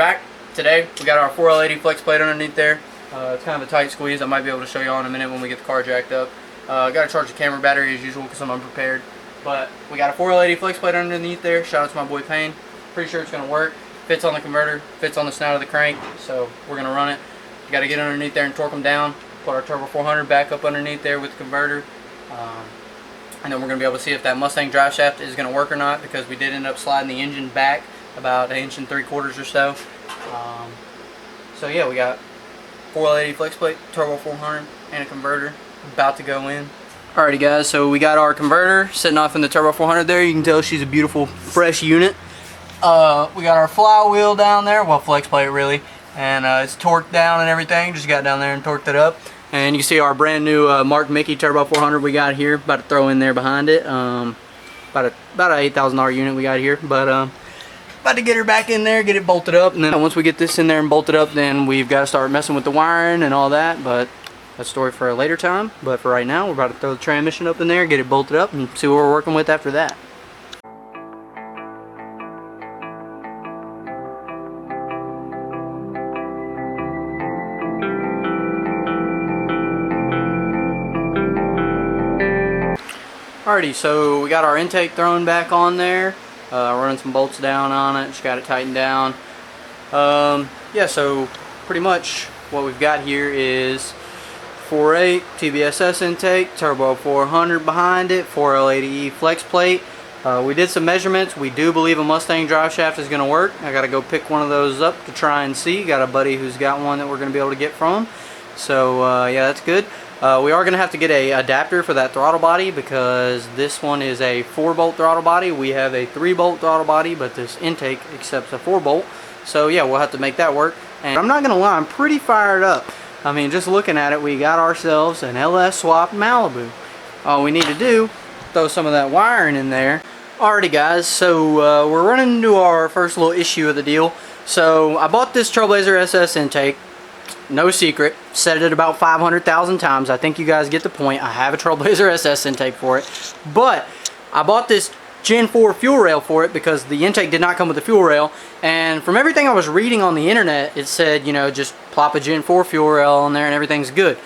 Back today, we got our 4L80 flex plate underneath there. It's kind of a tight squeeze. I might be able to show you all in a minute when we get the car jacked up. Got to charge the camera battery as usual because I'm unprepared. But we got a 4L80 flex plate underneath there. Shout out to my boy Payne. Pretty sure it's going to work. Fits on the converter, fits on the snout of the crank, so we're going to run it. We got to get underneath there and torque them down. Put our Turbo 400 back up underneath there with the converter. And then we're going to be able to see if that Mustang drive shaft is going to work or not, because we did end up sliding the engine back about 1 3/4 inches or so. So yeah, we got 4L80 flex plate, Turbo 400, and a converter about to go in. Alrighty guys, so we got our converter sitting off in the Turbo 400 there. You can tell she's a beautiful fresh unit. We got our flywheel down there, well, flex plate really, and it's torqued down and everything. Just got down there and torqued it up. And you can see our brand new Mark Mickey Turbo 400 we got here, about to throw in there behind it. About a $8,000 unit we got here, but about to get her back in there, get it bolted up, and then once we get this in there and bolted up, then we've got to start messing with the wiring and all that. But that's a story for a later time. But for right now, we're about to throw the transmission up in there, get it bolted up, and see what we're working with after that. Alrighty, so we got our intake thrown back on there, running some bolts down on it, just got it tightened down. Yeah, so pretty much what we've got here is 4.8 TBSS intake, Turbo 400 behind it, 4L80E flex plate. We did some measurements. We do believe a Mustang drive shaft is going to work. I got to go pick one of those up to try and see. Got a buddy who's got one that we're going to be able to get from him. So yeah, that's good. We are going to have to get a adapter for that throttle body, because this one is a 4-bolt throttle body. We have a 3-bolt throttle body, but this intake accepts a 4-bolt. So yeah, we'll have to make that work. And I'm not going to lie, I'm pretty fired up. I mean, just looking at it, we got ourselves an LS swapped Malibu. All we need to do, throw some of that wiring in there. Alrighty guys, so we're running into our first little issue of the deal. So I bought this Trailblazer SS intake. No secret, said it about 500,000 times. I think you guys get the point. I have a Trailblazer SS intake for it. But I bought this Gen 4 fuel rail for it because the intake did not come with the fuel rail. And from everything I was reading on the internet, it said, you know, just plop a Gen 4 fuel rail on there and everything's good.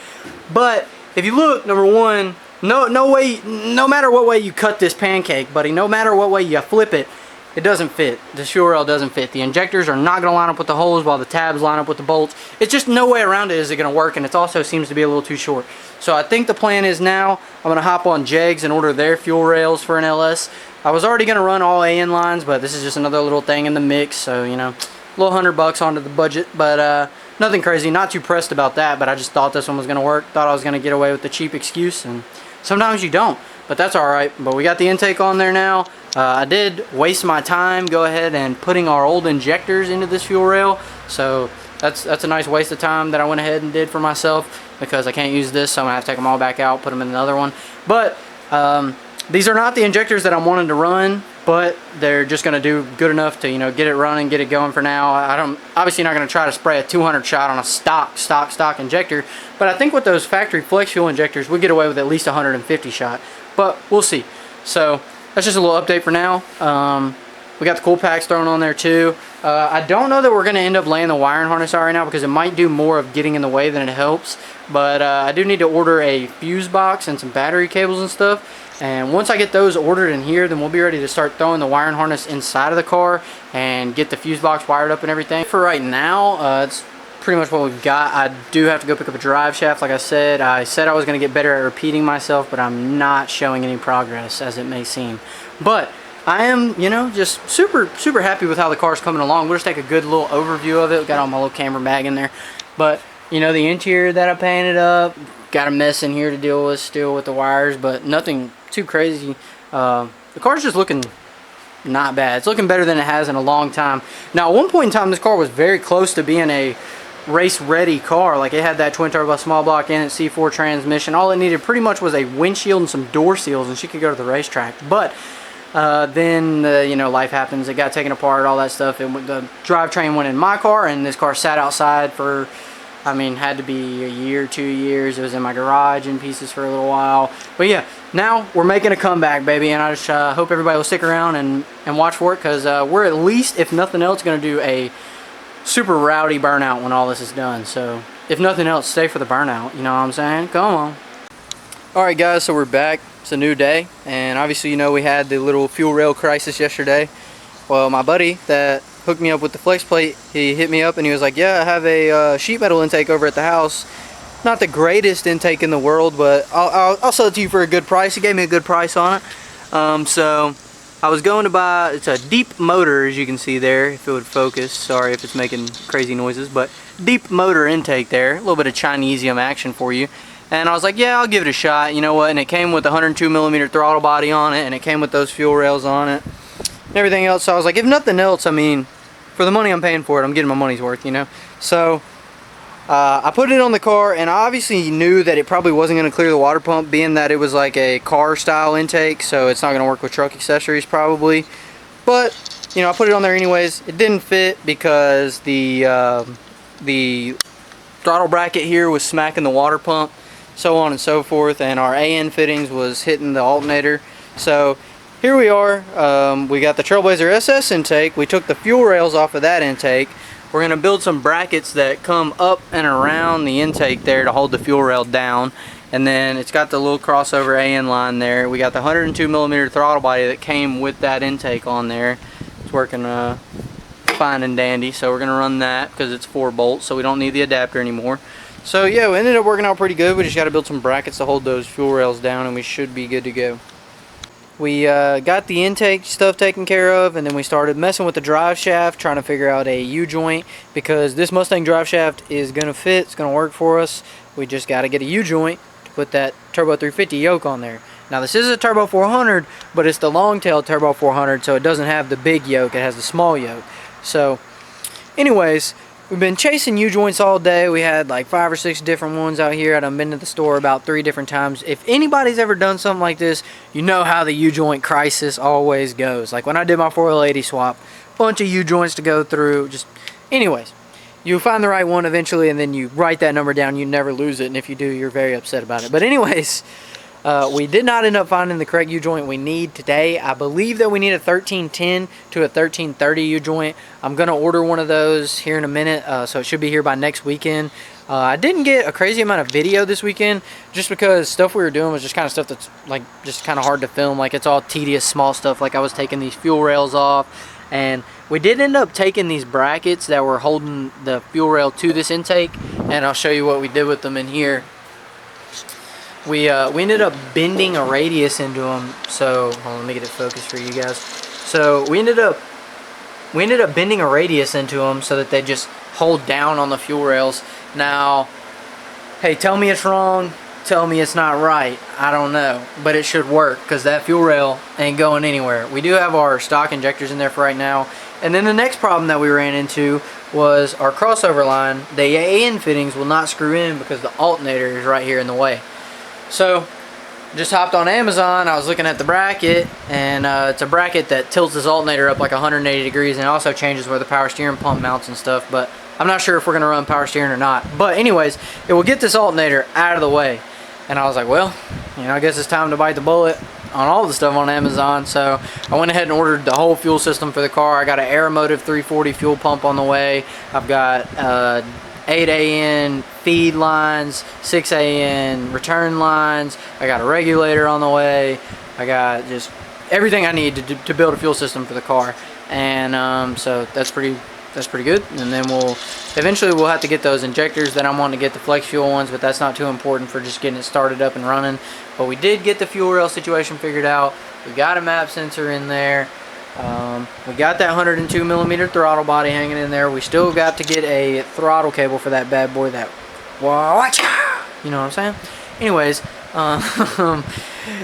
But if you look, number one, no way, no matter what way you cut this pancake, buddy, no matter what way you flip it, it doesn't fit. The fuel rail doesn't fit. The injectors are not going to line up with the holes while the tabs line up with the bolts. It's just no way around it is it going to work, and it also seems to be a little too short. So I think the plan is now I'm going to hop on Jegs and order their fuel rails for an LS. I was already going to run all AN lines, but this is just another little thing in the mix. So, you know, a little $100 onto the budget, but nothing crazy. Not too pressed about that, but I just thought this one was going to work. Thought I was going to get away with the cheap excuse, and sometimes you don't. But that's alright. But we got the intake on there now. I did waste my time go ahead and putting our old injectors into this fuel rail. So that's a nice waste of time that I went ahead and did for myself, because I can't use this, so I'm going to have to take them all back out, put them in another one. But these are not the injectors that I'm wanting to run, but they're just going to do good enough to, you know, get it running, get it going for now. I'm obviously not going to try to spray a 200 shot on a stock injector, but I think with those factory flex fuel injectors, we get away with at least 150 shot. But we'll see. So that's just a little update for now. We got the cool packs thrown on there too. I don't know that we're going to end up laying the wiring harness out right now, because it might do more of getting in the way than it helps. But I do need to order a fuse box and some battery cables and stuff. And once I get those ordered in here, then we'll be ready to start throwing the wiring harness inside of the car and get the fuse box wired up and everything. For right now, it's pretty much what we've got. I do have to go pick up a drive shaft. Like I said I was going to get better at repeating myself, but I'm not showing any progress, as it may seem. But I am, you know, just super happy with how the car's coming along. We'll just take a good little overview of it. We've got all my little camera bag in there. But, you know, the interior that I painted up, got a mess in here to deal with still with the wires, but nothing too crazy. The car's just looking not bad. It's looking better than it has in a long time. Now, at one point in time, this car was very close to being a race ready car. Like, it had that twin turbo small block in it, C4 transmission. All it needed pretty much was a windshield and some door seals, and she could go to the racetrack. But then you know, life happens. It got taken apart, all that stuff. The drivetrain went in my car, and this car sat outside for, I mean, had to be a year, 2 years. It was in my garage in pieces for a little while. But yeah, now we're making a comeback, baby, and I just hope everybody will stick around and watch for it, because we're at least, if nothing else, going to do a super rowdy burnout when all this is done. So if nothing else, stay for the burnout, you know what I'm saying? Come on. Alright guys, so we're back. It's a new day, and obviously you know we had the little fuel rail crisis yesterday. Well, my buddy that hooked me up with the flex plate, he hit me up and he was like, yeah, I have a sheet metal intake over at the house. Not the greatest intake in the world, but I'll sell it to you for a good price. He gave me a good price on it. So I was going to buy, it's a deep motor, as you can see there, if it would focus. Sorry if it's making crazy noises, but deep motor intake there. A little bit of Chinesium action for you. And I was like, yeah, I'll give it a shot. You know what? And it came with a 102mm throttle body on it, and it came with those fuel rails on it, and everything else. So I was like, if nothing else, I mean, for the money I'm paying for it, I'm getting my money's worth, you know? So I put it on the car, and I obviously knew that it probably wasn't going to clear the water pump, being that it was like a car style intake, so it's not going to work with truck accessories probably. But, you know, I put it on there anyways. It didn't fit because the throttle bracket here was smacking the water pump, so on and so forth, and our AN fittings was hitting the alternator. So here we are. We got the Trailblazer SS intake. We took the fuel rails off of that intake. We're going to build some brackets that come up and around the intake there to hold the fuel rail down. And then it's got the little crossover AN line there. We got the 102mm throttle body that came with that intake on there. It's working fine and dandy. So we're going to run that because it's 4 bolts, so we don't need the adapter anymore. So yeah, we ended up working out pretty good. We just got to build some brackets to hold those fuel rails down, and we should be good to go. We got the intake stuff taken care of, and then we started messing with the drive shaft, trying to figure out a U-joint, because this Mustang drive shaft is going to fit, it's going to work for us. We just got to get a U-joint to put that Turbo 350 yoke on there. Now this is a Turbo 400, but it's the long-tail Turbo 400, so it doesn't have the big yoke, it has the small yoke. So anyways, we've been chasing U-joints all day. We had like 5 or 6 different ones out here. I've been to the store about 3 different times. If anybody's ever done something like this, you know how the U-joint crisis always goes. Like when I did my 4L80 swap, bunch of U-joints to go through. Just, anyways, you find the right one eventually, and then you write that number down. You never lose it, and if you do, you're very upset about it. But anyways, we did not end up finding the correct U-joint we need today. I believe that we need a 1310 to a 1330 U-joint. I'm going to order one of those here in a minute, so it should be here by next weekend. I didn't get a crazy amount of video this weekend just because stuff we were doing was just kind of stuff that's like just kind of hard to film. Like it's all tedious small stuff, like I was taking these fuel rails off, and we did end up taking these brackets that were holding the fuel rail to this intake, and I'll show you what we did with them in here. We ended up bending a radius into them. So hold on, let me get it focused for you guys. So we ended up bending a radius into them so that they just hold down on the fuel rails. Now, hey, tell me it's wrong, tell me it's not right. I don't know, but it should work because that fuel rail ain't going anywhere. We do have our stock injectors in there for right now. And then the next problem that we ran into was our crossover line. The AN fittings will not screw in because the alternator is right here in the way. So just hopped on Amazon. I was looking at the bracket, and it's a bracket that tilts this alternator up like 180 degrees, and it also changes where the power steering pump mounts and stuff, but I'm not sure if we're going to run power steering or not. But anyways, it will get this alternator out of the way. And I was like, well, you know, I guess it's time to bite the bullet on all the stuff on Amazon. So I went ahead and ordered the whole fuel system for the car. I got an Aeromotive 340 fuel pump on the way. I've got 8 AN feed lines, 6 AN return lines. I got a regulator on the way. I got just everything I need to build a fuel system for the car. And so that's pretty good. And then eventually we'll have to get those injectors that I'm wanting to get, the flex fuel ones, but that's not too important for just getting it started up and running. But we did get the fuel rail situation figured out. We got a map sensor in there. We got that 102mm throttle body hanging in there. We still got to get a throttle cable for that bad boy. That, you know what I'm saying? Anyways,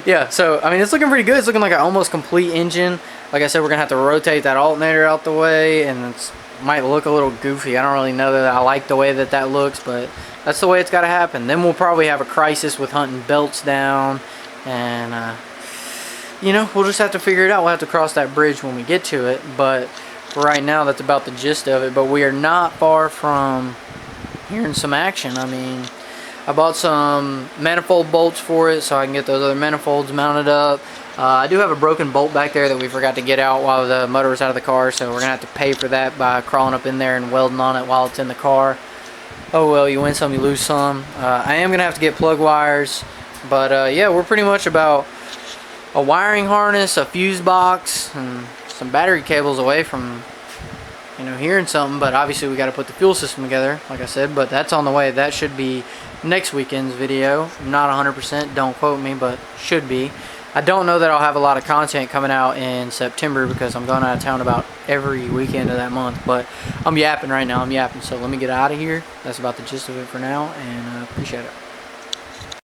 yeah. So I mean, it's looking pretty good. It's looking like an almost complete engine. Like I said, we're gonna have to rotate that alternator out the way, and it might look a little goofy. I don't really know that I like the way that looks, but that's the way it's got to happen. Then we'll probably have a crisis with hunting belts down, and you know, we'll just have to figure it out. We'll have to cross that bridge when we get to it, but for right now, that's about the gist of it. But we are not far from hearing some action. I mean, I bought some manifold bolts for it so I can get those other manifolds mounted up. I do have a broken bolt back there that we forgot to get out while the motor was out of the car, so we're gonna have to pay for that by crawling up in there and welding on it while it's in the car. Oh well, you win some, you lose some. I am gonna have to get plug wires, but yeah, we're pretty much about a wiring harness, a fuse box, and some battery cables away from, you know, hearing something. But obviously we got to put the fuel system together, like I said, but that's on the way. That should be next weekend's video. I'm not 100%, don't quote me, but should be. I don't know that I'll have a lot of content coming out in September because I'm going out of town about every weekend of that month, but I'm yapping right now. So let me get out of here. That's about the gist of it for now, and appreciate it.